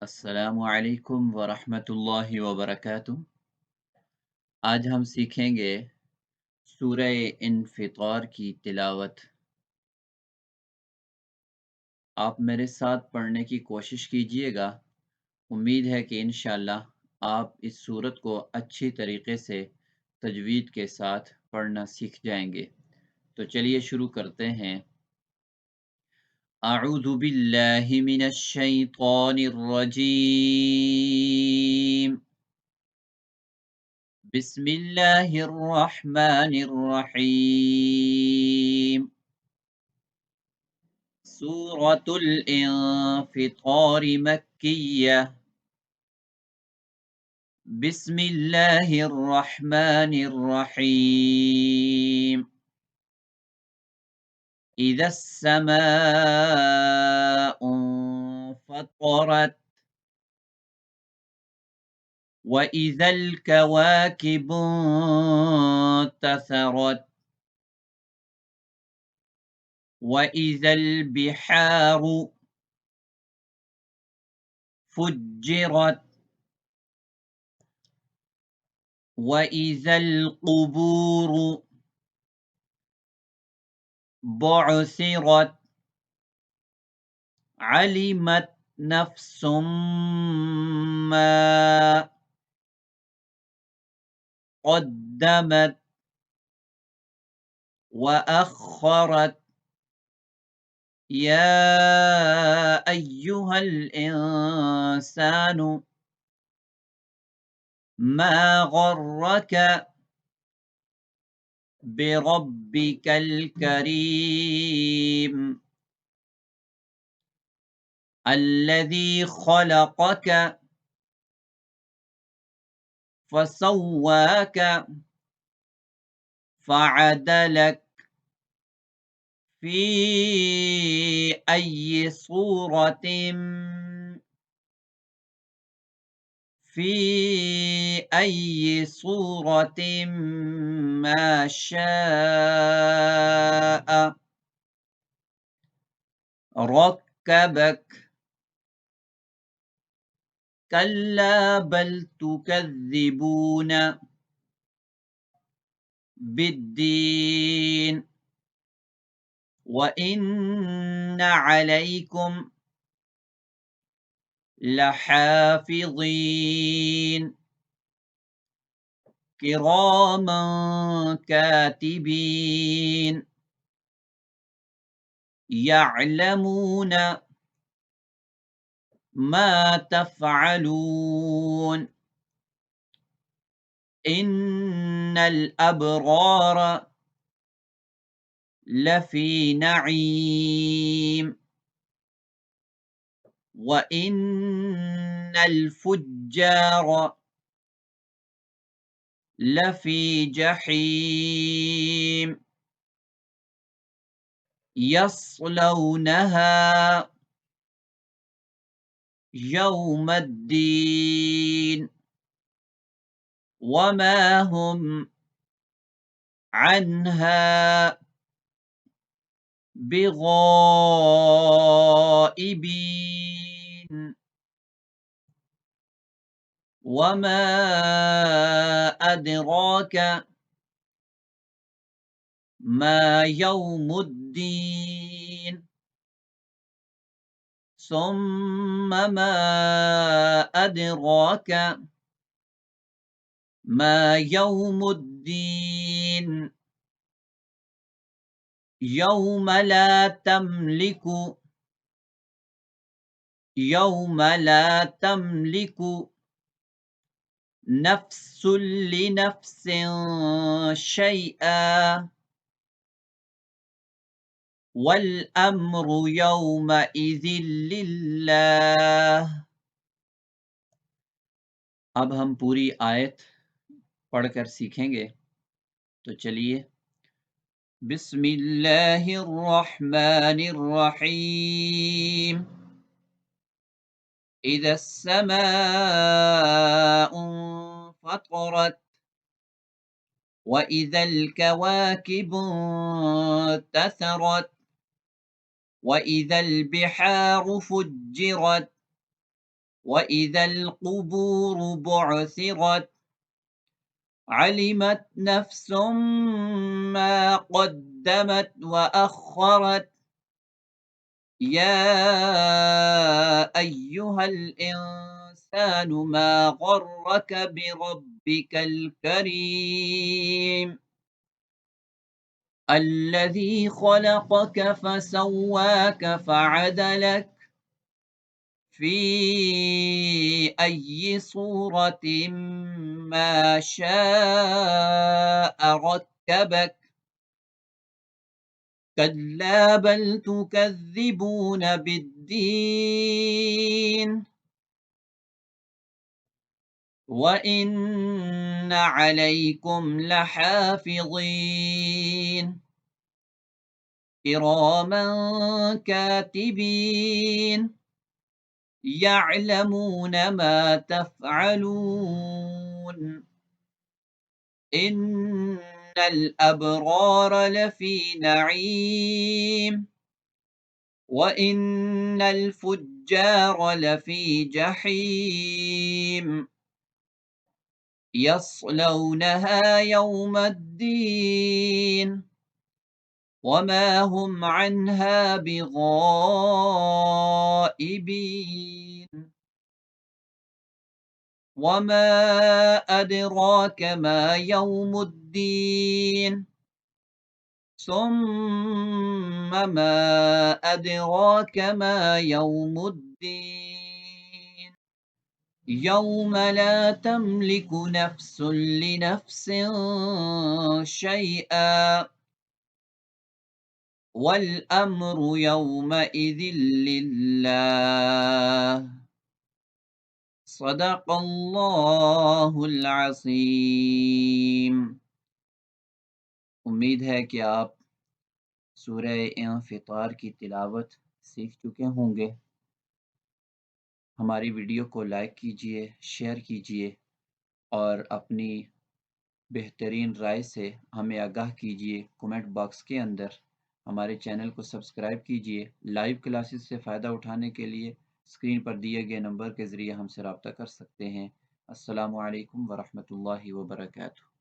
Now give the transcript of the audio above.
अस्सलामु अलैकुम वरहमतुल्लाहि वबरकातुह। आज हम सीखेंगे सूरह इन्फितार की तिलावत। आप मेरे साथ पढ़ने की कोशिश कीजिएगा। उम्मीद है कि इंशाअल्लाह आप इस सूरत को अच्छी तरीके से तजवीद के साथ पढ़ना सीख जाएंगे। तो चलिए शुरू करते हैं। अऊज़ु बिल्लाहि मिनश शैतानिर रजीम। बिस्मिल्लाहिर रहमानिर रहीम। सूरतुल इन्फितार मक्किय्यह। बिस्मिल्लाहिर रहमानिर रहीम। इज़ा अस्समाउ फतरत व इज़ल कवाकिबु इंतसरत व इज़ल बिहारु फुज्जिरत व इज़ल कुबूर बुअसिरत alimat nafsum ma qaddamat wa akharat ya ayyuhal insanu ma gharraka birabbikal karim alladhi khalaqaka fasawwaka fa'adalak في أي صورة في أي صورة ما شاء ركبك كلا بل تكذبون بالدين وإن عليكم لحافظين كراما كاتبين يعلمون ما تفعلون إن الأبرار لفي نعيم وإن الفجار لفي جحيم يصلونها يوم الدين وما هم عنها بغائبين وما أدراك ما يوم الدين ثم ما أدراك ما يوم الدين يوم لا تملك نفس لنفس شيئا والأمر يومئذ लिल्लाह। अब हम पूरी आयत पढ़कर सीखेंगे। तो चलिए। बिस्मिल्लाहिर रहमानिर रहीम। इज़ा अस्समाउ फतरत व इज़ल कवाकिबु इंतसरत व इज़ल बिहारु फुज्जिरत وإذا القبور بعثرت علمت نفس ما قدمت وأخرت يا أيها الإنسان ما غرك بربك الكريم الذي خلقك فسواك فعدلك في أي صورة ما شاء ركبك كلا بل تكذبون بالدين وإن عليكم لحافظين كراما كاتبين يعلمون ما تفعلون إن الأبرار لفي نعيم وإن الفجار لفي جحيم يصلونها يوم الدين وما هم عنها بغائبين وما أدراك ما يوم الدين ثم ما أدراك ما يوم الدين يوم لا تملك نفس لنفس شيئا والأمر يومئذ لله صدق الله العظीम। उम्मीद है कि आप सूरह इंफितार की तिलावत सीख चुके होंगे। हमारी वीडियो को लाइक कीजिए, शेयर कीजिए और अपनी बेहतरीन राय से हमें आगाह कीजिए कमेंट बॉक्स के अंदर। हमारे चैनल को सब्सक्राइब कीजिए। लाइव क्लासेस से फ़ायदा उठाने के लिए स्क्रीन पर दिए गए नंबर के ज़रिए हमसे रब्ता कर सकते हैं। अस्सलामु अलैकुम वरहमतुल्लाहि वबरकातुहू।